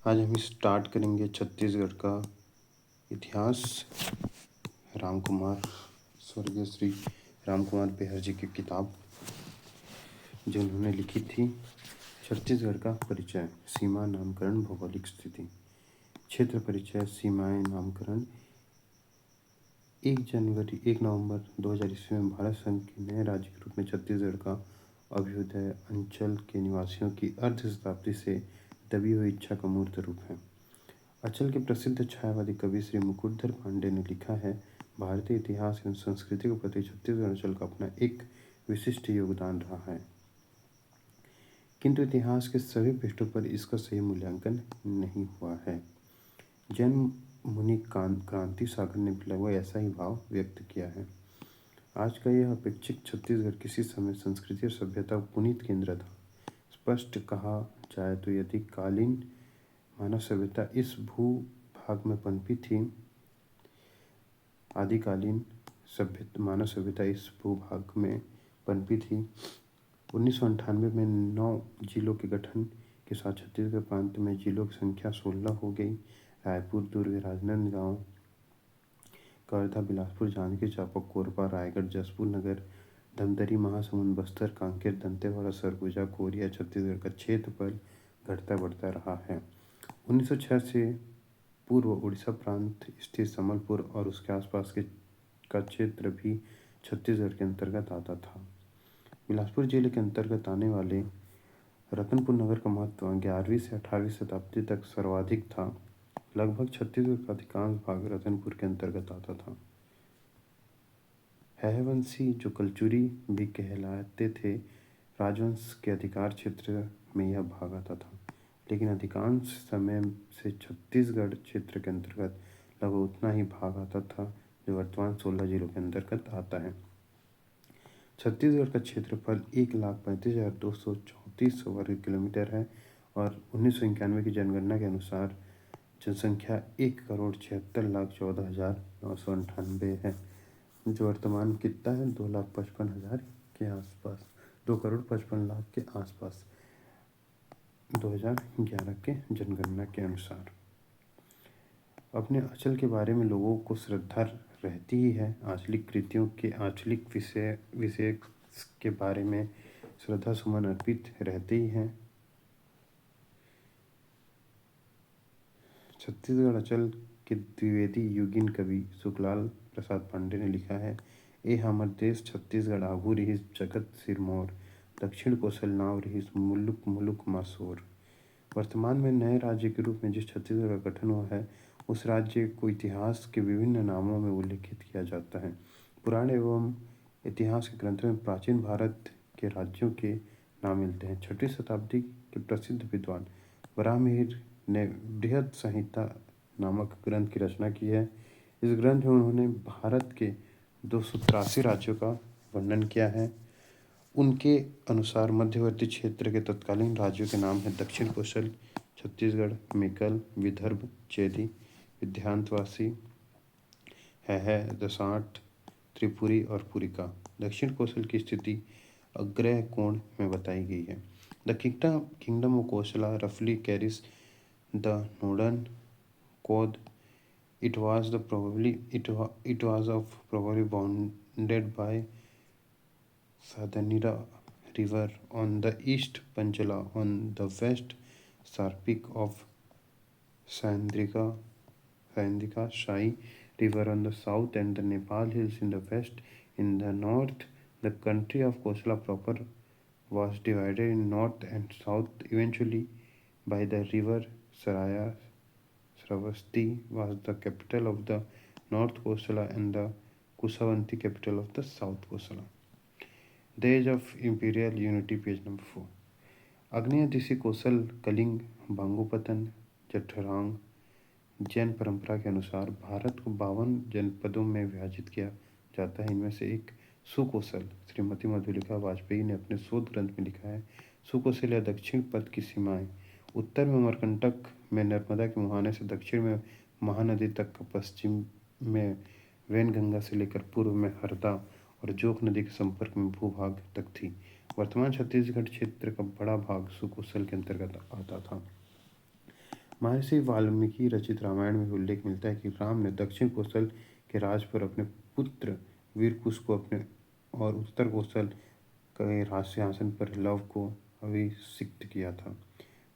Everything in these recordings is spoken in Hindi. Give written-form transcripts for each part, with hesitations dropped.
आज हम स्टार्ट करेंगे छत्तीसगढ़ का इतिहास। राम कुमार, स्वर्गीय श्री राम कुमार बेहर जी की किताब जो उन्होंने लिखी थी। छत्तीसगढ़ का परिचय, सीमा, नामकरण, भौगोलिक स्थिति। क्षेत्र परिचय, सीमाएं, नामकरण। 1 नवंबर 2000 ईस्वी में भारत संघ के नए राज्य के रूप में छत्तीसगढ़ का अभ्युदय अंचल के निवासियों की अर्ध शताब्दी से दबी हुई इच्छा का मूर्त रूप है। अंचल के प्रसिद्ध छायावादी कवि श्री मुकुटधर पांडे ने लिखा है, भारतीय इतिहास एवं संस्कृति के प्रति छत्तीसगढ़ अंचल का अपना एक विशिष्ट योगदान रहा है, किंतु इतिहास के सभी पृष्ठों पर इसका सही मूल्यांकन नहीं हुआ है। जैन मुनि क्रांति सागर ने भी लगभग ऐसा ही भाव व्यक्त किया है। आज का यह अपेक्षित छत्तीसगढ़ किसी समय संस्कृति और सभ्यता का पुनीत केंद्र था। स्पष्ट कहा जाए तो यदि कालीन मानव सभ्यता इस भूभाग में पनपी थी, आदिकालीन मानव सभ्यता इस भूभाग में पनपी थी। 1998 में 9 जिलों के गठन के साथ छत्तीसगढ़ प्रांत में जिलों की संख्या 16 हो गई। रायपुर, दुर्ग, राजनांदगांव, कवर्धा, बिलासपुर, जांजगीर चांपा, कोरबा, रायगढ़, जशपुर नगर, धमतरी, महासमुंद, बस्तर, कांकेर, दंतेवाड़ा, सरगुजा, कोरिया छत्तीसगढ़ का क्षेत्रफल घटता बढ़ता रहा है। 1906 से पूर्व उड़ीसा प्रांत स्थित संबलपुर और उसके आसपास का क्षेत्र भी छत्तीसगढ़ के अंतर्गत आता था। बिलासपुर जिले के अंतर्गत आने वाले रतनपुर नगर का महत्व 11वीं से 18वीं शताब्दी तक सर्वाधिक था। लगभग छत्तीसगढ़ का अधिकांश भाग रतनपुर के अंतर्गत आता था। हैहवंशी, जो कलचुरी भी कहलाते थे, राजवंश के अधिकार क्षेत्र में यह भाग आता था, लेकिन अधिकांश समय से छत्तीसगढ़ क्षेत्र के अंतर्गत लगभग उतना ही भाग आता था जो वर्तमान 16 जिलों के अंतर्गत आता है। छत्तीसगढ़ का क्षेत्रफल 1,35,234 वर्ग किलोमीटर है और 1991 की जनगणना के अनुसार जनसंख्या 1,76,14,998 है, जो वर्तमान कितना है 2,55,000 के आसपास, 2,55,00,000 के आसपास 2011 के जनगणना के अनुसार। अपने अंचल के बारे में लोगों को श्रद्धा रहती ही है। आंचलिक कृतियों के आंचलिक विषय के बारे में श्रद्धा सुमन अर्पित रहते ही हैं। छत्तीसगढ़ अंचल के द्विवेदी युगीन कवि सुखलाल प्रसाद पांडे ने लिखा है, ए हमर देश छत्तीसगढ़ आघु रिहिस जगत सिरमौर, दक्षिण कोसल नाव रिहिस मुलुक मुलुक मासोर। वर्तमान में नए राज्य के रूप में जिस छत्तीसगढ़ का गठन हुआ है, उस राज्य को इतिहास के विभिन्न नामों में उल्लेखित किया जाता है। पुराण एवं इतिहास के ग्रंथों में प्राचीन भारत के राज्यों के नाम मिलते हैं। 6वीं शताब्दी के प्रसिद्ध विद्वान वराहमिहिर ने बृहद संहिता नामक ग्रंथ की रचना की है। इस ग्रंथ में उन्होंने भारत के 283 राज्यों का वर्णन किया है। उनके अनुसार मध्यवर्ती क्षेत्र के तत्कालीन राज्यों के नाम हैं दक्षिण कोसल, छत्तीसगढ़, मेकल, विदर्भ, चेदी, विंध्याचलवासी, दसांठ, त्रिपुरी और पुरिका। दक्षिण कोसल की स्थिति अग्रह कोण में बताई गई है। द किंगडम ऑफ कोसला रफली कैरीज द नोर्दर्न कोद. It was probably bounded by Sadanira River on the east, Panjala on the west, Sarpik of Saindrika, Shai River on the south, and the Nepal Hills in the west. In the north, the country of Kosala proper was divided in north and south. Eventually, by the river Saraya, Sravasti was the capital of the North Kosala and the Kusavanti capital of the South Kosala. The Age of Imperial Unity, page number 4. आग्नेय दिशा कोसल, कलिंग, बांगोपतन, जठरांग। जैन परंपरा के अनुसार भारत को 52 जनपदों में विभाजित किया जाता है। इनमें से एक सुकोसल। श्रीमती मधुलिका वाजपेयी ने अपने शोध ग्रंथ में लिखा है, सुकोसल या दक्षिण पथ की सीमाएं उत्तर में अमरकंटक में नर्मदा के मुहाने से दक्षिण में महानदी तक का, पश्चिम में वैनगंगा से लेकर पूर्व में हरदा और जोक नदी के संपर्क में भूभाग तक थी। वर्तमान छत्तीसगढ़ क्षेत्र का बड़ा भाग सुकोसल के अंतर्गत आता था। महर्षि वाल्मीकि रचित रामायण में उल्लेख मिलता है कि राम ने दक्षिण कौशल के राज पर अपने पुत्र वीर कुश को अपने और उत्तर कौशल के राज सिंहासन पर लव को अभिषिक्त किया था।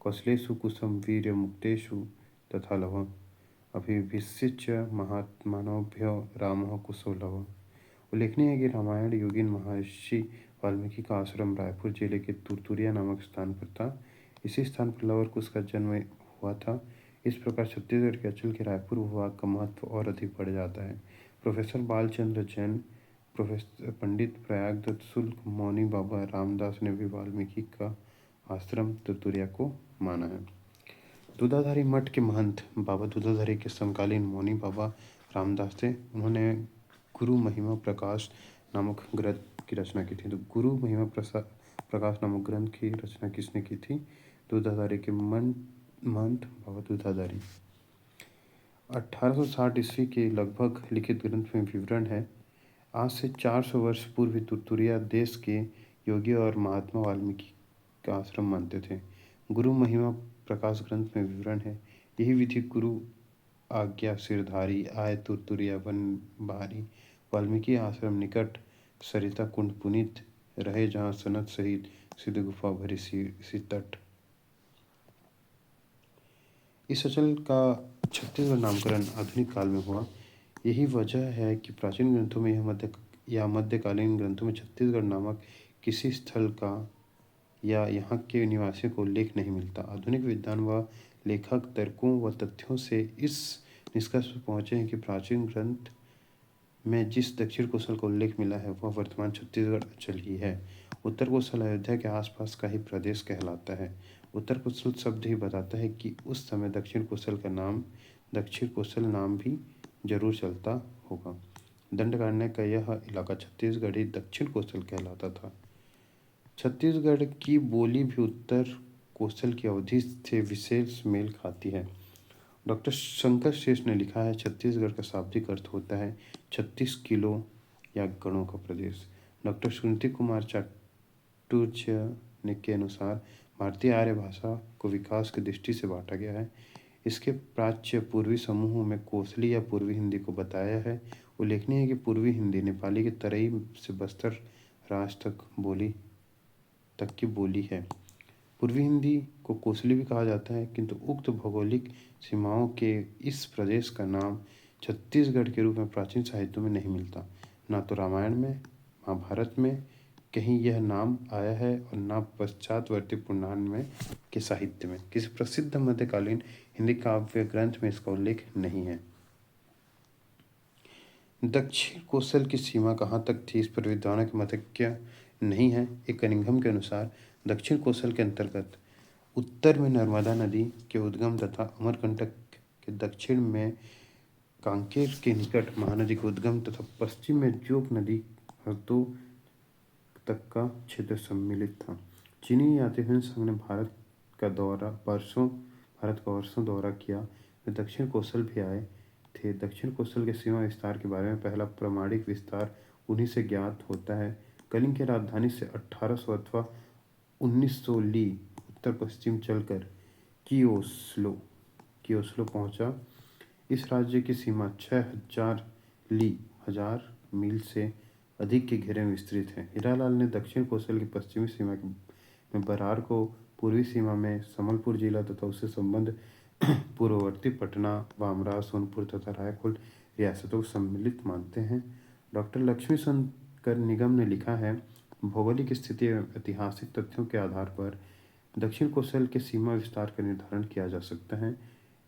कौशलेषु कुशम वीर्य मुक्तेषु तथा लव अभिभिषिच्य महात्मानोभ्यो रामः कुशो लव। उल्लेखनीय है कि रामायण युगीन महर्षि वाल्मीकि का आश्रम रायपुर जिले के तुरतुरिया नामक स्थान पर था। इसी स्थान पर लव और कुश का जन्म हुआ था। इस प्रकार छत्तीसगढ़ के अंचल के रायपुर भूभाग का महत्व और अधिक बढ़ जाता है। प्रोफेसर बालचंद्र जैन, प्रोफेसर पंडित प्रयाग दत्त शुल्क, मौनी बाबा रामदास ने भी वाल्मीकि का आश्रम तुरतुरिया को माना है। दूधाधारी मठ के महंत बाबा दूधाधारी के समकालीन मौनी बाबा रामदास थे। उन्होंने गुरु महिमा प्रकाश नामक ग्रंथ की रचना की थी। तो गुरु महिमा प्रकाश नामक ग्रंथ की रचना किसने की थी? दूधाधारी के महंत बाबा दूधाधारी। 1860 ईस्वी के लगभग लिखित ग्रंथ में विवरण है। आज से 400 वर्ष पूर्व तुरतुरिया देश के योगी और महात्मा वाल्मीकि का आश्रम मानते थे। गुरु महिमा प्रकाश ग्रंथ में विवरण है। यही विधि गुरु आज्ञा सिरधारी आय तुरतुरिया वन बारी वाल्मीकि आश्रम निकट सरिता कुंड पुनीत रहे, जहाँ सनत सहित सिद्ध गुफा भरी सी तट। इस अंचल का छत्तीसगढ़ नामकरण आधुनिक काल में हुआ। यही वजह है कि प्राचीन ग्रंथों में या मध्यकालीन ग्रंथों में छत्तीसगढ़ नामक किसी स्थल का या यहाँ के निवासियों का उल्लेख नहीं मिलता। आधुनिक विद्वान व लेखक तर्कों व तथ्यों से इस निष्कर्ष पर पहुँचे हैं कि प्राचीन ग्रंथ में जिस दक्षिण कौशल का उल्लेख मिला है वह वर्तमान छत्तीसगढ़ अंचल ही है। उत्तर कौशल अयोध्या के आसपास का ही प्रदेश कहलाता है। उत्तर कौशल शब्द ही बताता है कि उस समय दक्षिण कौशल का नाम दक्षिण कौशल नाम भी जरूर चलता होगा। दंडकारण्य का यह इलाका छत्तीसगढ़ी दक्षिण कौशल कहलाता था। छत्तीसगढ़ की बोली भी उत्तर कौशल की अवधि से विशेष मेल खाती है। डॉक्टर शंकर श्रेष्ठ ने लिखा है, छत्तीसगढ़ का शाब्दिक अर्थ होता है 36 किलो या गणों का प्रदेश। डॉक्टर सुनीति कुमार चाटुर्य के अनुसार भारतीय आर्य भाषा को विकास की दृष्टि से बांटा गया है। इसके प्राच्य पूर्वी समूहों में कोसली या पूर्वी हिंदी को बताया है। उल्लेखनीय है कि पूर्वी हिंदी नेपाली के तराई से बस्तर राज तक की बोली है। पूर्वी हिंदी को कोसली भी कहा जाता है, किंतु उक्त भौगोलिक सीमाओं के इस प्रदेश का नाम छत्तीसगढ़ के रूप में प्राचीन साहित्यों में नहीं मिलता। ना तो रामायण में, महाभारत में कहीं यह नाम आया है और न पश्चातवर्ती पुराण में के साहित्य में। किसी प्रसिद्ध मध्यकालीन हिंदी काव्य ग्रंथ में इसका उल्लेख नहीं है। दक्षिण कौशल की सीमा कहाँ तक थी, इस पर विद्वानों के मतैक्य नहीं है। एक कनिंघम के अनुसार दक्षिण कौशल के अंतर्गत उत्तर में नर्मदा नदी के उद्गम तथा अमरकंटक के दक्षिण में कांकेर के निकट महानदी के उद्गम तथा पश्चिम में जोग नदी हरदो तक का क्षेत्र सम्मिलित था। चीनी यात्री संघ ने भारत का वर्षों दौरा किया। वे दक्षिण कौशल भी आए थे। दक्षिण कौशल के सीमा विस्तार के बारे में पहला प्रामाणिक विस्तार उन्हीं से ज्ञात होता है। कलिंग की राजधानी से 1800 अथवा 1900 ली उत्तर पश्चिम चलकर कियोस्लो पहुंचा। इस राज्य की सीमा 6000 ली 1000 मील से अधिक के घेरे में विस्तृत है। हीरालाल ने दक्षिण कौशल की पश्चिमी सीमा में बरार को, पूर्वी सीमा में संबलपुर जिला तथा उससे संबंध पूर्ववर्ती पटना, बामरा, सोनपुर तथा रायपुर रियासतों को सम्मिलित मानते हैं। डॉक्टर लक्ष्मी शंकर निगम ने लिखा है, भौगोलिक स्थिति एवं ऐतिहासिक तथ्यों के आधार पर दक्षिण कौशल के सीमा विस्तार का निर्धारण किया जा सकता है।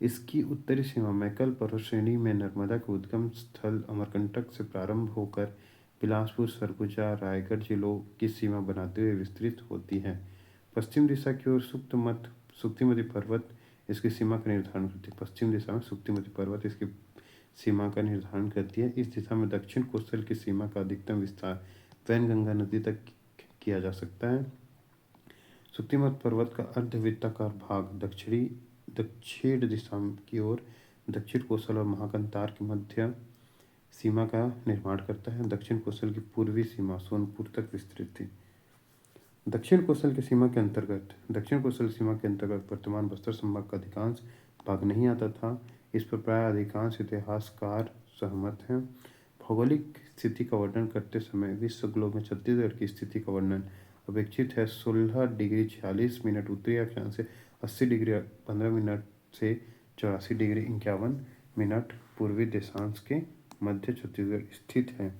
इसकी उत्तरी सीमा मैकल पर्वत श्रेणी में नर्मदा के उद्गम स्थल अमरकंटक से प्रारंभ होकर बिलासपुर, सरगुजा, रायगढ़ जिलों की सीमा बनाते हुए विस्तृत होती है। पश्चिम दिशा की ओर सुक्तिमती पर्वत इसकी सीमा का निर्धारण करती है। पश्चिम दिशा में सुक्तिमती पर्वत इसकी सीमा का निर्धारण करती है। इस दिशा में दक्षिण कौशल की सीमा का अधिकतम विस्तार वैनगंगा नदी तक किया जा सकता है। सुक्तिमत पर्वत का अर्धवृत्ताकार भाग दक्षिण दिशा की ओर दक्षिण कौशल और महाकंतार की मध्य सीमा का निर्माण करता है। दक्षिण कौशल की पूर्वी सीमा सोनपुर तक विस्तृत थी। दक्षिण कौशल सीमा के अंतर्गत वर्तमान बस्तर संभाग का अधिकांश भाग नहीं आता था। इस पर प्राय अधिकांश इतिहासकार सहमत हैं। भौगोलिक स्थिति का वर्णन करते समय विश्व ग्लोब में छत्तीसगढ़ की स्थिति का वर्णन अपेक्षित है। 16 डिग्री 46 मिनट उत्तरी अक्षांश से 80 डिग्री 15 मिनट से 84 डिग्री 51 मिनट पूर्वी देशांश के मध्य छत्तीसगढ़ स्थित है।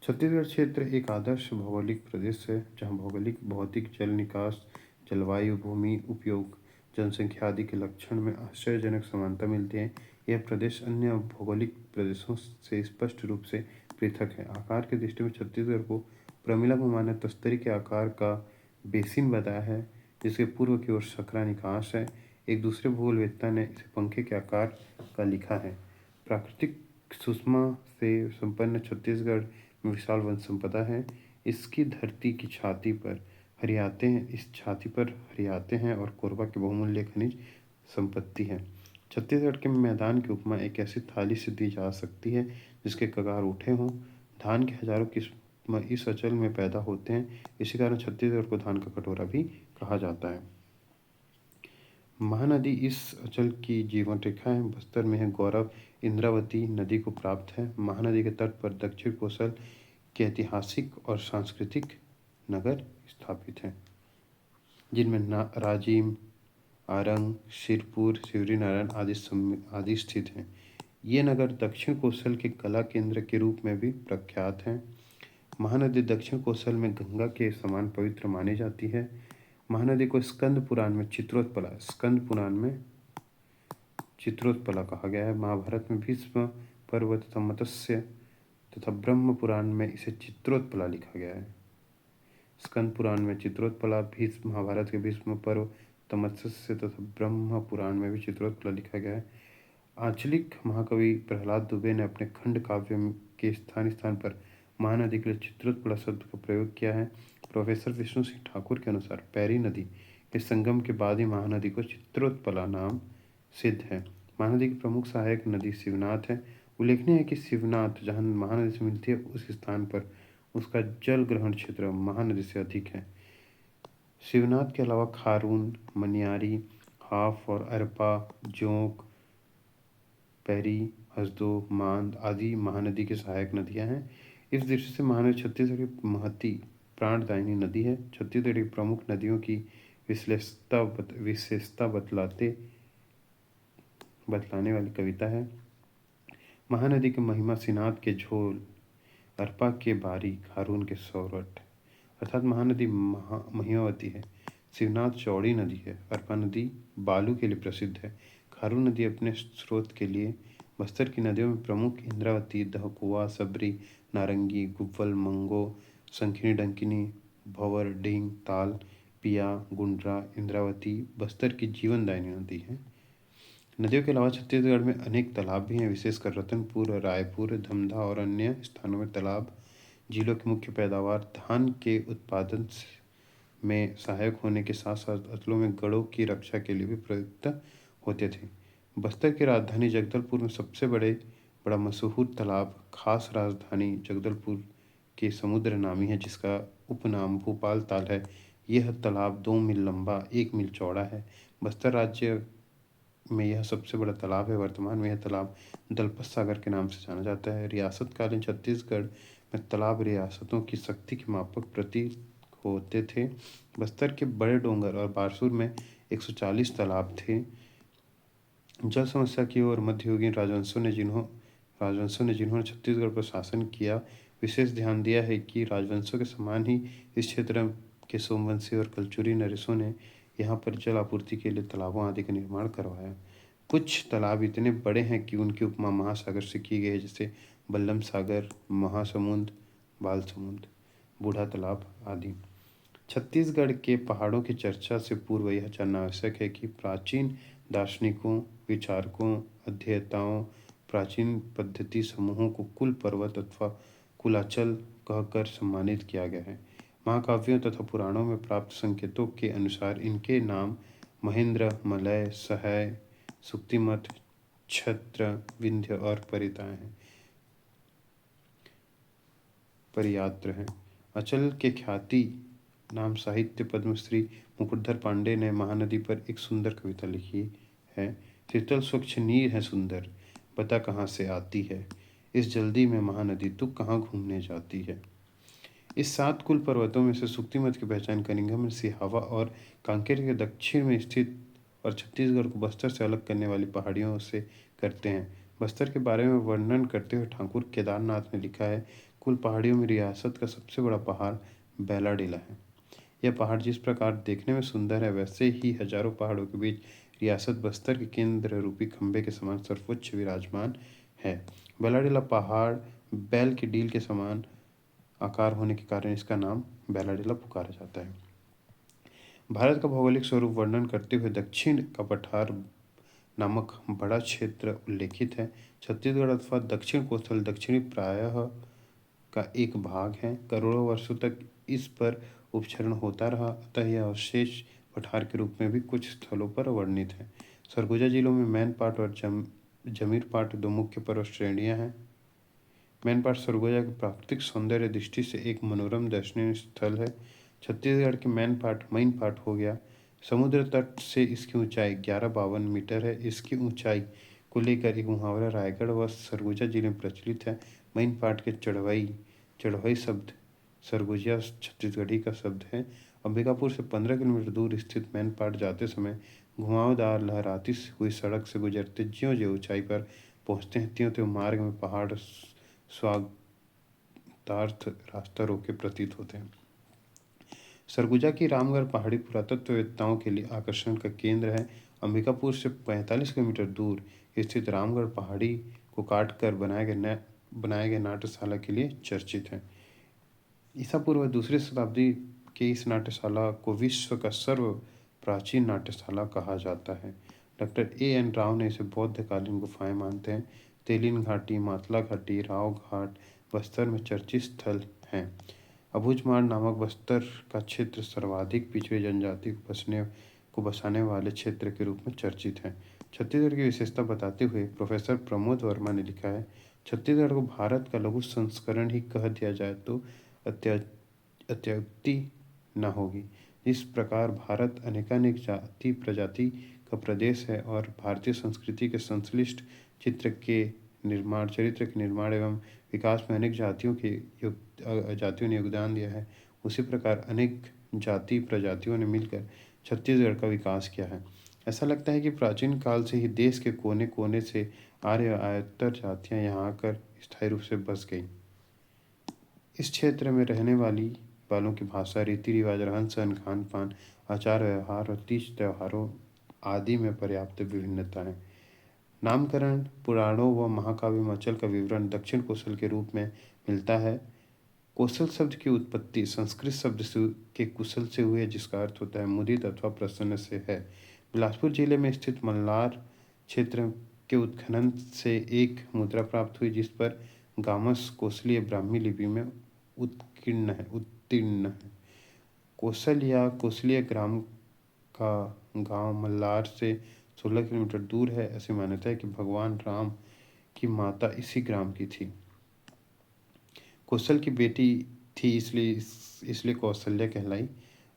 छत्तीसगढ़ क्षेत्र एक आदर्श भौगोलिक प्रदेश है, जहाँ भौगोलिक, भौतिक, जल निकास, जलवायु, भूमि उपयोग, जनसंख्या आदि के लक्षण में आश्चर्यजनक समानता मिलती है। यह प्रदेश अन्य भौगोलिक प्रदेशों से स्पष्ट रूप से पृथक है। आकार की दृष्टि में छत्तीसगढ़ को प्रमिला घुमाना ने तस्तरी के आकार का बेसिन बताया है, जिसके पूर्व की ओर सकरा निकास है। एक दूसरे भूगोलवेत्ता ने इसे पंखे के आकार का लिखा है। प्राकृतिक सुषमा से संपन्न छत्तीसगढ़ में विशाल वन संपदा है। इसकी धरती की छाती पर हरियाते हैं और कोरबा के बहुमूल्य खनिज संपत्ति है। छत्तीसगढ़ के मैदान की उपमा एक ऐसी थाली से दी जा सकती है जिसके कगार उठे हों। धान के हजारों किस्म इस अंचल में पैदा होते हैं। इसी कारण छत्तीसगढ़ को धान का कटोरा भी कहा जाता है। महानदी इस अंचल की जीवन रेखा है। बस्तर में है गौरव इंद्रावती नदी को प्राप्त है। महानदी के तट पर दक्षिण कोसल के ऐतिहासिक और सांस्कृतिक नगर स्थापित हैं, जिनमें राजिम, आरंग, शिरपुर, शिवरीनारायण आदि स्थित हैं। ये नगर दक्षिण कोसल के कला केंद्र के रूप में भी प्रख्यात हैं। महानदी दक्षिण कोसल में गंगा के समान पवित्र मानी जाती है। महानदी को स्कंद पुराण में चित्रोत्पला कहा गया है। महाभारत में भीष्म पर्व तथा मत्स्य तथा ब्रह्म पुराण में इसे चित्रोत्पला लिखा गया है। स्कंद पुराण में चित्रोत्पला, भीष्म महाभारत के भीष्म पर्व मत्स्य तथा ब्रह्म पुराण में भी चित्रोत्पला लिखा गया है। आंचलिक महाकवि प्रहलाद दुबे ने अपने खंड काव्य के स्थान स्थान पर महानदी के लिए चित्रोत्पला शब्द का प्रयोग किया है। प्रोफेसर विष्णु सिंह ठाकुर के अनुसार पैरी नदी के संगम के बाद ही महानदी को चित्रोत्पला नाम सिद्ध है। महानदी की प्रमुख सहायक नदी शिवनाथ है। उल्लेखनीय है कि शिवनाथ जहाँ महानदी से मिलती है, उस स्थान पर उसका जल ग्रहण क्षेत्र महानदी से अधिक है। शिवनाथ के अलावा खारून, मनियारी, हाफ और अरपा, जोंक, पैरी, हसदो, मांद आदि महानदी की सहायक नदियां हैं। इस दृष्टि से महानदी छत्तीसगढ़ की महती प्राणदायिनी नदी है। छत्तीसगढ़ की प्रमुख नदियों की विशेषता बतलाने वाली कविता है। महानदी की महिमा सिनाद के झोल, अरपा के बारी, खारून के सौरठ, अर्थात महानदी महिमावती है। शिवनाथ चौड़ी नदी है। अरपा नदी बालू के लिए प्रसिद्ध है। खारून नदी अपने स्रोत के लिए। बस्तर की नदियों में प्रमुख इंद्रावती, दहकुआ, सबरी, नारंगी, गुब्बल, मंगो, शंखिनी, डंकिनी, भंवर, ढींग, ताल, पिया, गुंडरा, इंद्रावती बस्तर की जीवनदायिनी नदी है। नदियों के अलावा छत्तीसगढ़ में अनेक तालाब भी हैं, विशेषकर रतनपुर, रायपुर, धमधा और अन्य स्थानों में तालाब झीलों की मुख्य पैदावार धान के उत्पादन में सहायक होने के साथ साथ अचलों में गड़ों की रक्षा के लिए भी प्रयुक्त होते थे। बस्तर की राजधानी जगदलपुर में सबसे बड़ा मशहूर तालाब खास राजधानी जगदलपुर के समुद्र नामी है, जिसका उपनाम भोपाल ताल है। यह तालाब 2 मील लंबा, 1 मील चौड़ा है। बस्तर राज्य में यह सबसे बड़ा तालाब है। वर्तमान में यह तालाब दलपत सागर के नाम से जाना जाता है। रियासतकालीन छत्तीसगढ़ में तालाब रियासतों की शक्ति के मापक प्रतीक होते थे। बस्तर के बड़े डोंगर और बारसूर में 140 तालाब थे। जल समस्या की ओर मध्ययुगीन राजवंशों ने जिन्होंने छत्तीसगढ़ पर शासन किया, विशेष ध्यान दिया है कि राजवंशों के समान ही इस क्षेत्र के सोमवंशी और कलचुरी नरेशों ने यहाँ पर जल आपूर्ति के लिए तालाबों आदि का निर्माण करवाया। कुछ तालाब इतने बड़े हैं कि उनकी उपमा महासागर से की गई है, जैसे बल्लम सागर, महासमुंद, बालसमुंद, बूढ़ा तालाब आदि। छत्तीसगढ़ के पहाड़ों की चर्चा से पूर्व यह जानना आवश्यक है कि प्राचीन दार्शनिकों, विचारकों, अध्येताओं, प्राचीन पद्धति समूहों को कुल पर्वत अथवा कुलाचल कहकर सम्मानित किया गया है। महाकाव्यों तथा पुराणों में प्राप्त संकेतों के अनुसार इनके नाम महेंद्र, मलय, सहाय, सुक्तिमत, छत्र, विंध्य और परियात्र हैं। अचल के ख्याति नाम साहित्य पद्मश्री मुकुटधर पांडे ने महानदी पर एक सुंदर कविता लिखी है। शीतल स्वच्छ नीर है सुंदर, बता कहाँ से आती है। इस जल्दी में महानदी तू कहाँ घूमने जाती है। इस 7 कुल पर्वतों में से शुक्तिमठ की पहचान कलिंगम, सिहावा और कांकेर के दक्षिण में स्थित और छत्तीसगढ़ को बस्तर से अलग करने वाली पहाड़ियों से करते हैं। बस्तर के बारे में वर्णन करते हुए ठाकुर केदारनाथ ने लिखा है, कुल पहाड़ियों में रियासत का सबसे बड़ा पहाड़ बैलाडीला है। यह पहाड़ जिस प्रकार देखने में सुंदर है, वैसे ही हजारों पहाड़ों के बीच रियासत बस्तर के केंद्र रूपी खंभे के समान सर्वोच्च विराजमान है। बैलाडीला पहाड़ बैल की डील के समान आकार होने के कारण इसका नाम बैलाडीला पुकारा जाता है। भारत का भौगोलिक स्वरूप वर्णन करते हुए दक्षिण का पठार नामक बड़ा क्षेत्र उल्लेखित है। छत्तीसगढ़ अथवा दक्षिण कोस्टल दक्षिणी प्रायः का एक भाग है। करोड़ों वर्षों तक इस पर उपक्षरण होता रहा, अतः यह अवशेष पठार के रूप में भी कुछ स्थलों पर वर्णित है। सरगुजा जिलों में मैनपाट और जमीरपाट दो मुख्य पर्वत श्रेणियां हैं। मैनपाट सरगुजा की प्राकृतिक सौंदर्य दृष्टि से एक मनोरम दर्शनीय स्थल है। छत्तीसगढ़ के मैनपाट हो गया। समुद्र तट से इसकी ऊंचाई 1152 मीटर है। इसकी ऊंचाई को लेकर एक मुहावरा रायगढ़ व सरगुजा जिले में प्रचलित है। मैनपाट के चढ़वई शब्द सरगुजिया छत्तीसगढ़ी का शब्द है। अंबिकापुर से 15 किलोमीटर दूर स्थित मैनपाट जाते समय घुमावदार लहराती हुई सड़क से गुजरते ज्यों ज्यों ऊंचाई पर पहुंचते हैं, त्यों त्यों मार्ग में पहाड़ स्वागतार्थ रास्ता रोके प्रतीत होते हैं। सरगुजा की रामगढ़ पहाड़ी पुरातत्ववेत्ताओं के लिए आकर्षण का केंद्र है। अंबिकापुर से 45 किलोमीटर दूर स्थित रामगढ़ पहाड़ी को काटकर बनाए गए नाट्यशाला के लिए चर्चित है। ईसा पूर्व दूसरी शताब्दी के इस नाट्यशाला को विश्व का सर्व प्राचीन नाट्यशाला कहा जाता है। Doctor A.N. राव ने इसे बौद्धकालीन गुफाएं मानते हैं। तेलिन घाटी, मातला घाटी, राव घाट बस्तर में चर्चित स्थल हैं। अबूझमाड़ नामक बस्तर का क्षेत्र सर्वाधिक पिछड़ी जनजाति को बसाने वाले क्षेत्र के रूप में चर्चित है। छत्तीसगढ़ की विशेषता बताते हुए प्रोफेसर प्रमोद वर्मा ने लिखा है, छत्तीसगढ़ को भारत का लघु संस्करण ही कह दिया जाए तो अत्युक्ति न होगी। इस प्रकार भारत अनेकानेक जाति प्रजाति का प्रदेश है और भारतीय संस्कृति के संश्लिष्ट चरित्र के निर्माण एवं विकास में अनेक जातियों ने योगदान दिया है। उसी प्रकार अनेक जाति प्रजातियों ने मिलकर छत्तीसगढ़ का विकास किया है। ऐसा लगता है कि प्राचीन काल से ही देश के कोने कोने से आर्य आयतर जातियां यहाँ आकर स्थायी रूप से बस गई। इस क्षेत्र में रहने वालों की भाषा, रीति रिवाज, रहन सहन, खान पान, आचार व्यवहार और तीज त्योहारों आदि में पर्याप्त विभिन्नता है। नामकरण पुराणों व महाकाव्य में अचल का विवरण दक्षिण कौशल के रूप में मिलता है। कौशल शब्द की उत्पत्ति संस्कृत शब्द के कुशल से हुई है, जिसका अर्थ होता है मुदित अथवा प्रसन्न से है। बिलासपुर जिले में स्थित मल्लार क्षेत्र के उत्खनन से एक मुद्रा प्राप्त हुई, जिस पर गामस कोसलीय ब्राह्मी लिपि में उत्कीर्ण है। कौशल या कोसलीय ग्राम का गांव मल्लार से 16 किलोमीटर दूर है। ऐसी मान्यता है कि भगवान राम की माता इसी ग्राम की थी। कौशल की बेटी थी, इसलिए कौशल्या कहलाई।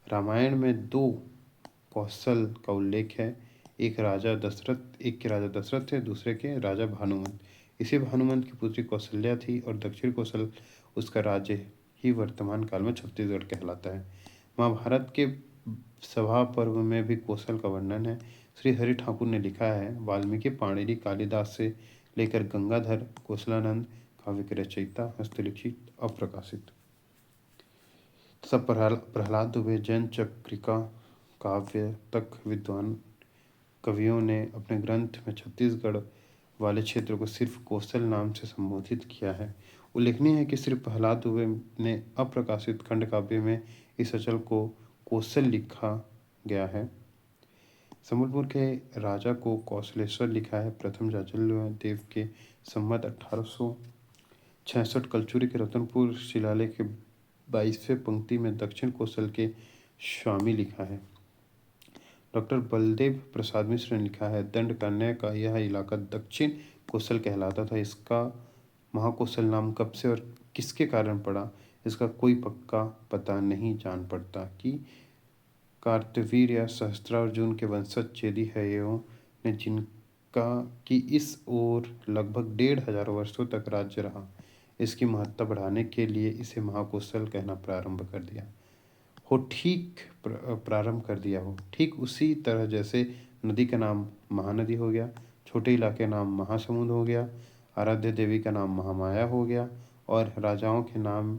रामायण में 2 कौशल का उल्लेख है। एक के राजा दशरथ थे, दूसरे के राजा भानुमंत। इसी भानुमंत की पुत्री कौशल्या थी और दक्षिण कौशल उसका राज्य ही वर्तमान काल में छत्तीसगढ़ कहलाता है। महाभारत के सभा पर्व में भी कौशल का वर्णन है। श्री हरि ठाकुर ने लिखा है, वाल्मीकि, पाणिनि, कालिदास से लेकर गंगाधर, कौशलानंद काव्य के रचयिता, हस्तलिखित, अप्रकाशित। सब प्रहलाद दुबे, जैन चक्रिका काव्य तक विद्वान कवियों ने अपने ग्रंथ में छत्तीसगढ़ वाले क्षेत्र को सिर्फ कौशल नाम से संबोधित किया है। उल्लेखनीय है कि श्री प्रहलाद दुबे ने अप्रकाशित खंड काव्य में इस अचल को कौशल लिखा गया है। संबलपुर के राजा को कौशलेश्वर लिखा है। प्रथम जाजल देव के संवत 1866 कलचुरी के रतनपुर शिलालेख के 22वें पंक्ति में दक्षिण कौशल के स्वामी लिखा है। डॉक्टर बलदेव प्रसाद मिश्र ने लिखा है, दंडकारण्य का यह इलाका दक्षिण कौशल कहलाता था। इसका महाकौशल नाम कब से और किसके कारण पड़ा, इसका कोई पक्का पता नहीं जान पड़ता कि कार्तवीर्य या सहस्त्रार्जुन के वंशज चेदी हयों ने का कि इस ओर लगभग 1,500 वर्षों तक राज्य रहा। इसकी महत्ता बढ़ाने के लिए इसे महाकोशल कहना प्रारंभ कर दिया हो। प्रारंभ कर दिया हो, ठीक उसी तरह जैसे नदी का नाम महानदी हो गया, छोटे इलाके का नाम महासमुंद हो गया, आराध्य देवी का नाम महामाया हो गया और राजाओं के नाम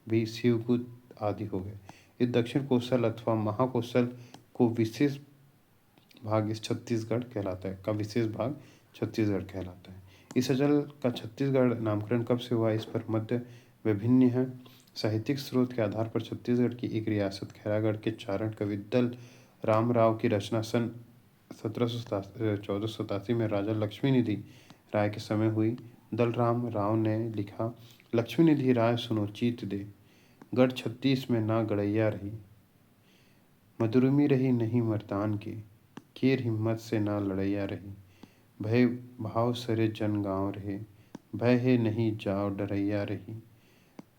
भी शिवगुत आदि हो गए। इस दक्षिण कोसल अथवा महाकोसल को विशेष भाग इस छत्तीसगढ़ कहलाता है, का विशेष भाग छत्तीसगढ़ कहलाता है। इस अचल का छत्तीसगढ़ नामकरण कब से हुआ, इस पर मत विभिन्न है। साहित्यिक स्रोत के आधार पर छत्तीसगढ़ की एक रियासत खैरागढ़ के चारण कवि दल राम राव की रचना सन 1487 में राजा लक्ष्मी निधि राय के समय हुई। दलराम राव ने लिखा, लक्ष्मी निधि राय सुनो चीत दे, गढ़ 36 में ना गड़ैया रही, मधुरमी रही नहीं मर्दान की, कीर हिम्मत से ना लड़ैया रही, भय भाव सरे जन गाँव रहे, भय है नहीं जाओ डरैया रही।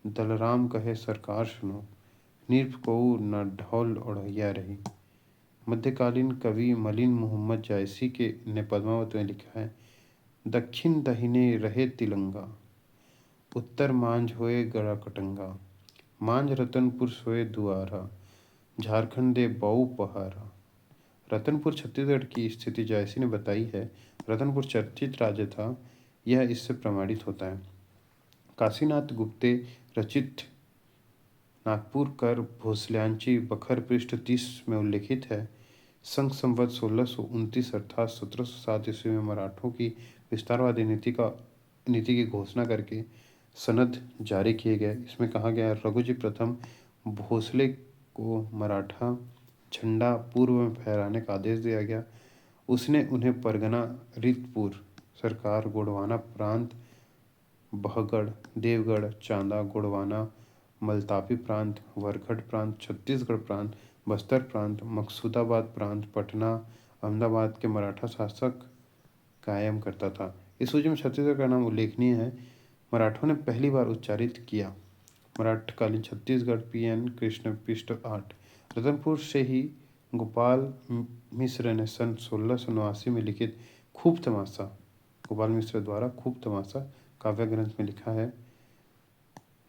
दलराम कहे सरकार सुनो, निर्भ को न ढोल ओढ़ैया रही। मध्यकालीन कवि मलिन मोहम्मद जायसी के ने पद्मावत में लिखा है, दक्षिण दहिने रहे तिलंगा, उत्तर मांझ होए गड़ा कटंगा, मांझ रतनपुर सोए दुआरा, झारखंड दे बऊ पहारा। रतनपुर छत्तीसगढ़ की स्थिति जायसी ने बताई है। रतनपुर चर्चित राज्य था, यह इससे प्रमाणित होता है। काशीनाथ गुप्ते रचित नागपुर कर भोसल्यांची बखर पृष्ठ 30 में उल्लिखित है, संघ संवत 1629 अर्थात 1707 ईस्वी में मराठों की विस्तारवादी नीति की घोषणा करके सनद जारी किए गए। इसमें कहा गया, रघुजी प्रथम भोसले को मराठा झंडा पूर्व में फहराने का आदेश दिया गया। उसने उन्हें परगना रितपुर सरकार, गोंडवाना प्रांत, बहगढ़, देवगढ़, चांदा, गोंडवाना, मलतापी प्रांत, वरखड़ प्रांत, छत्तीसगढ़ प्रांत, बस्तर प्रांत, मकसूदाबाद प्रांत, पटना, अहमदाबाद के मराठा शासक कायम करता था। इस सूची में छत्तीसगढ़ का नाम उल्लेखनीय है। मराठों ने पहली बार उच्चारित किया। मराठकालीन छत्तीसगढ़, पी.एन. कृष्ण, पृष्ठ 8। रतनपुर से ही गोपाल मिश्र ने सन 1689 में लिखित खूब तमाशा, गोपाल मिश्र द्वारा खूब तमाशा काव्य ग्रंथ में लिखा है,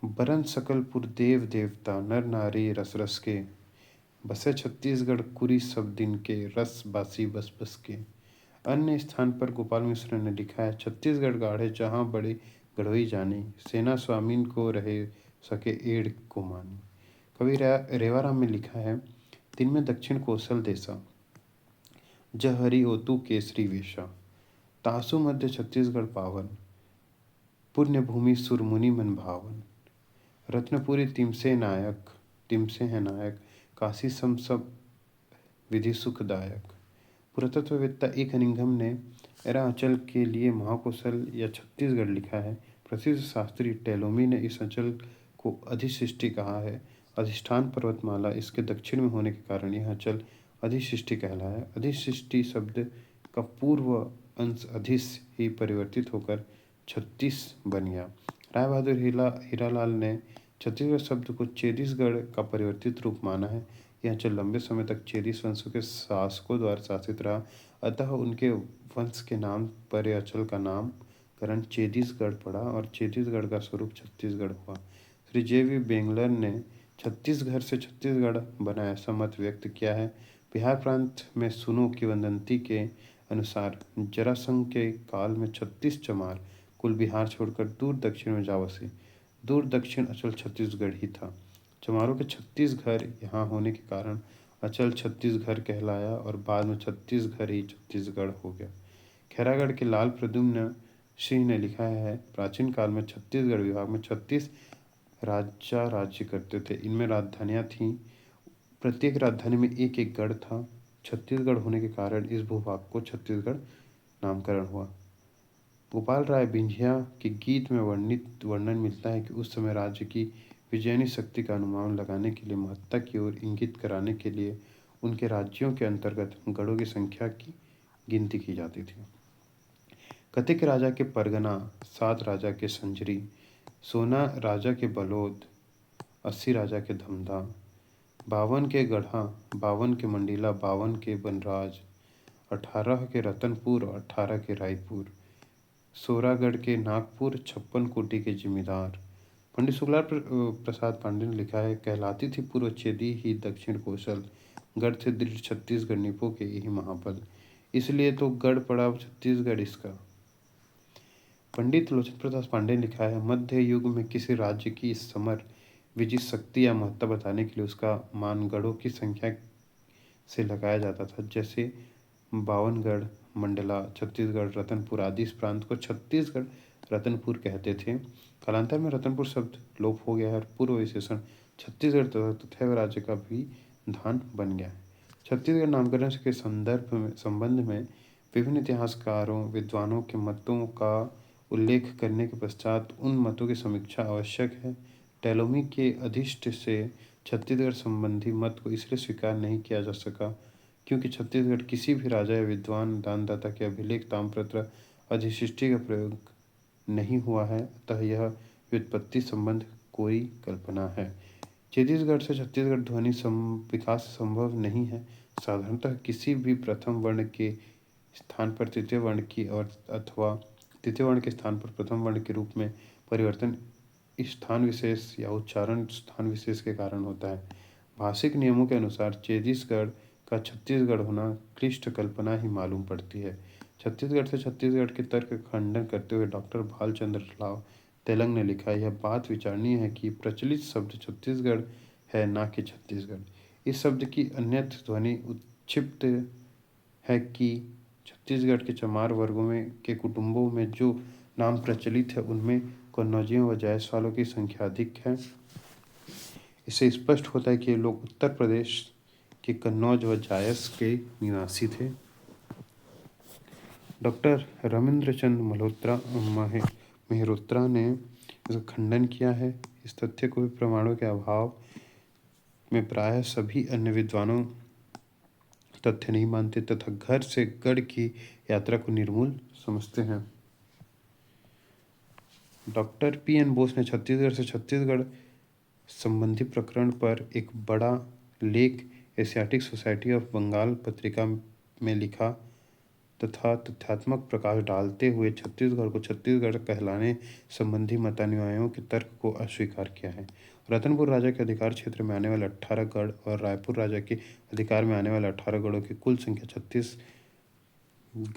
बरन सकलपुर देव देवता नर नारी रस रस के, बसे छत्तीसगढ़ कुरी सब दिन के, रस बासी बस बस के। अन्य स्थान पर गोपाल मिश्र ने लिखा है, छत्तीसगढ़ गाढ़े जहाँ बड़े गढ़ोई जानी, सेना स्वामीन को रहे सके एड़ को मानी। कवि रेवाराम में लिखा है, दिन में दक्षिण कोसल देसा, जह हरि ओतु केसरी वेशा, तासु मध्य छत्तीसगढ़ पावन, पुण्य भूमि सुरमुनि मन भावन, रत्नपुरी तिमसे नायक, तिमसे है नायक, काशी सम सब विधि सुखदायक। पुरातत्ववेत्ता ए कनिंघम ने अरुणाचल के लिए महाकोशल या छत्तीसगढ़ लिखा है। प्रसिद्ध शास्त्री टेलोमी ने इस अंचल को अधिसृष्टि कहा है। अधिष्ठान पर्वतमाला इसके दक्षिण में होने के कारण यह अंचल अधिसृष्टि कहलाया। अधिसृष्टि शब्द का पूर्व अंश अधिस ही परिवर्तित होकर छत्तीस बन गया। राय बहादुर हीरालाल ने छत्तीसगढ़ शब्द को चेदीसगढ़ का परिवर्तित रूप माना है। यह अंचल लंबे समय तक चेदीस वंशों के शासकों द्वारा शासित रहा, अतः उनके वंश के नाम पर यह अंचल का नामकरण चेदीसगढ़ पड़ा और चेदीसगढ़ का स्वरूप छत्तीसगढ़ हुआ। श्री जे.वी. बेंगलर ने छत्तीसगढ़ से छत्तीसगढ़ बना ऐसा मत व्यक्त किया है। बिहार प्रांत में सुनो किंवदंती के अनुसार जरासंध के काल में 36 चमार कुल बिहार छोड़कर दूर दक्षिण में जा बसे। दूर दक्षिण अचल छत्तीसगढ़ ही था। चमारों के 36 घर यहाँ होने के कारण अचल छत्तीसगढ़ कहलाया और बाद में छत्तीसगढ़ ही छत्तीसगढ़ हो गया। खैरागढ़ के लाल प्रद्युम्न सिंह ने लिखा है, प्राचीन काल में छत्तीसगढ़ विभाग में 36 राजा राज्य करते थे। इनमें राजधानियाँ थीं। प्रत्येक राजधानी में एक एक गढ़ था। छत्तीसगढ़ होने के कारण इस भूभाग को छत्तीसगढ़ नामकरण हुआ। गोपाल राय बिंझिया के गीत में वर्णन मिलता है कि उस समय राज्य की विजयनी शक्ति का अनुमान लगाने के लिए महत्ता की ओर इंगित कराने के लिए उनके राज्यों के अंतर्गत गढ़ों की संख्या की गिनती की जाती थी। कतिक राजा के परगना, 7 राजा के संजरी, 16 राजा के बलौद, 80 राजा के धमधा, 52 के गढ़ा, 52 के मंडीला, 52 के बनराज, 18 के रतनपुर और 18 के रायपुर, 16 के नागपुर, 56 कोटि के जिमीदार। पंडित शुक्ला प्रसाद पांडे ने लिखा है, कहलाती थी पूर्व छेदी ही दक्षिण कौशल, गढ़ थे दृढ़ छत्तीसगढ़ निपो के यही महाबल, इसलिए तो गढ़ पड़ा छत्तीसगढ़ इसका। पंडित लोचन प्रसाद पांडे ने लिखा है, मध्य युग में किसी राज्य की समर विजय शक्ति या महत्ता बताने के लिए उसका मान गढ़ों की संख्या से लगाया जाता था। जैसे बावनगढ़, मंडला, छत्तीसगढ़, रतनपुर आदि। इस प्रांत को छत्तीसगढ़ रतनपुर कहते थे। कालांतर में रतनपुर शब्द लोप हो गया है और पूर्व विशेषण छत्तीसगढ़ तथा तथैव राज्य का भी धान बन गया है। छत्तीसगढ़ नामकरण के संबंध में विभिन्न इतिहासकारों विद्वानों के मतों का उल्लेख करने के पश्चात उन मतों की समीक्षा आवश्यक है। टैलोमी के अधिष्ट से छत्तीसगढ़ संबंधी मत को इसलिए स्वीकार नहीं किया जा सका क्योंकि छत्तीसगढ़ किसी भी राजा या विद्वान दानदाता के अभिलेख ताम्रपत्र अधिशिष्टि का प्रयोग नहीं हुआ है, अतः यह व्युत्पत्ति संबंध कोई कल्पना है। छत्तीसगढ़ से छत्तीसगढ़ ध्वनि विकास संभव नहीं है। साधारणतः किसी भी प्रथम वर्ण के स्थान पर तृतीय वर्ण की और अथवा तृतीय वर्ण के स्थान पर प्रथम वर्ण के रूप में परिवर्तन स्थान विशेष या उच्चारण स्थान विशेष के कारण होता है। भाषिक नियमों के अनुसार छत्तीसगढ़ का छत्तीसगढ़ होना क्लिष्ट कल्पना ही मालूम पड़ती है। छत्तीसगढ़ से छत्तीसगढ़ के तर्क का खंडन करते हुए डॉक्टर भालचंद्र राव तेलंग ने लिखा, यह बात विचारणीय है कि प्रचलित शब्द छत्तीसगढ़ है न कि छत्तीसगढ़। इस शब्द की अन्यत्र ध्वनि उत्क्षिप्त है कि छत्तीसगढ़ के चमार वर्गों में के कुटुंबों में जो नाम प्रचलित है उनमें कन्नौजियों व जायसवालों की संख्या अधिक है। इससे स्पष्ट होता है कि ये लोग उत्तर प्रदेश के कन्नौज व जायस के निवासी थे। डॉक्टर रविंद्र चंद मेहरोत्रा ने इसका खंडन किया है। इस तथ्य को भी प्रमाणों के अभाव में प्रायः सभी अन्य विद्वानों तथ्य नहीं मानते तथा घर से गढ़ की यात्रा को निर्मूल समझते हैं। Doctor PN. बोस ने छत्तीसगढ़ से छत्तीसगढ़ संबंधी प्रकरण पर एक बड़ा लेख एशियाटिक सोसाइटी ऑफ बंगाल पत्रिका में लिखा तथा तथ्यात्मक प्रकाश डालते हुए छत्तीसगढ़ को छत्तीसगढ़ कहलाने संबंधी मतानुयायियों के तर्क को अस्वीकार किया है। रतनपुर राजा के अधिकार क्षेत्र में आने वाले 18 गढ़ और रायपुर राजा के अधिकार में आने वाले 18 गढ़ों की कुल संख्या 36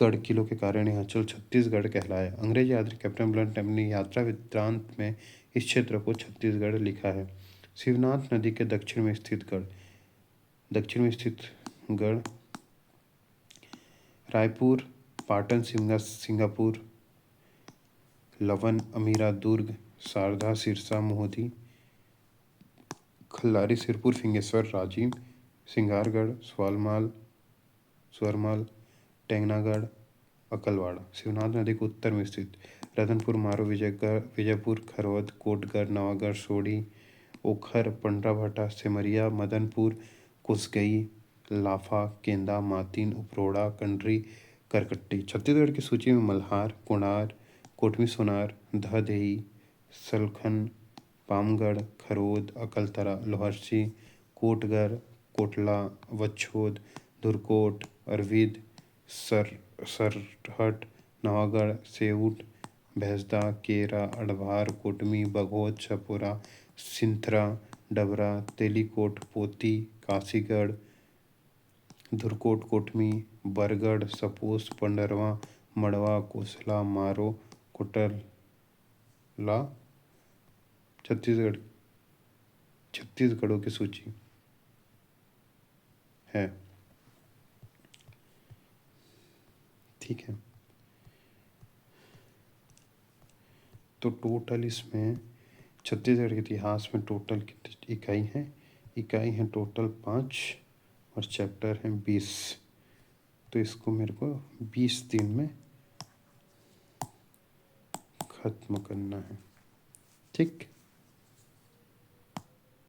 गढ़ किलों के कारण यह अंचल छत्तीसगढ़ कहलाया। अंग्रेजी यात्री कैप्टन ब्लंट ने अपनी यात्रा वृत्तांत में इस क्षेत्र को छत्तीसगढ़ लिखा है। शिवनाथ नदी के दक्षिण में स्थित गढ़ रायपुर, पाटन, सिंगापुर, लवन, अमीरा, दुर्ग, शारदा, सिरसा, मोहदी, खल्लारी, सिरपुर, फिंगेश्वर, राजिम, सिंगारगढ़, स्वरमाल, टेंगनागढ़, अकलवाड़ा। शिवनाथ नदी के उत्तर में स्थित रतनपुर, मारो, विजयपुर, खरवद, कोटगढ़, नवागढ़, सोढ़ी, ओखर, पंडराभाटा, सेमरिया, मदनपुर, कुसगई, लाफा, केंदा, मातिन, उपरोड़ा, कंडरी, करकट्टी। छत्तीसगढ़ की सूची में मल्हार, कोणार, कोटमी सोनार, दहदेही, सलखन, पामगढ़, खरोद, अकलतरा, लोहरसी, कोटगर, कोटला, वच्छोद, धुरकोट, अरविद, सरहट, नवागढ़, सेऊट, भैंसदा, केरा, अड़भार, कोटमी, बघोत, छपुरा, सिंथरा, डबरा, तेलीकोट, पोती, काशीगढ़, धुरकोट, कोटमी, बरगढ़, सपोस, पंडरवा, मड़वा, कोसला, मारो, कोटला। छत्तीसगढ़ों की सूची है। ठीक है, तो टोटल इसमें छत्तीसगढ़ के इतिहास में टोटल कितनी इकाई है टोटल 5 और चैप्टर हैं 20। तो इसको मेरे को 20 दिन में खत्म करना है। ठीक।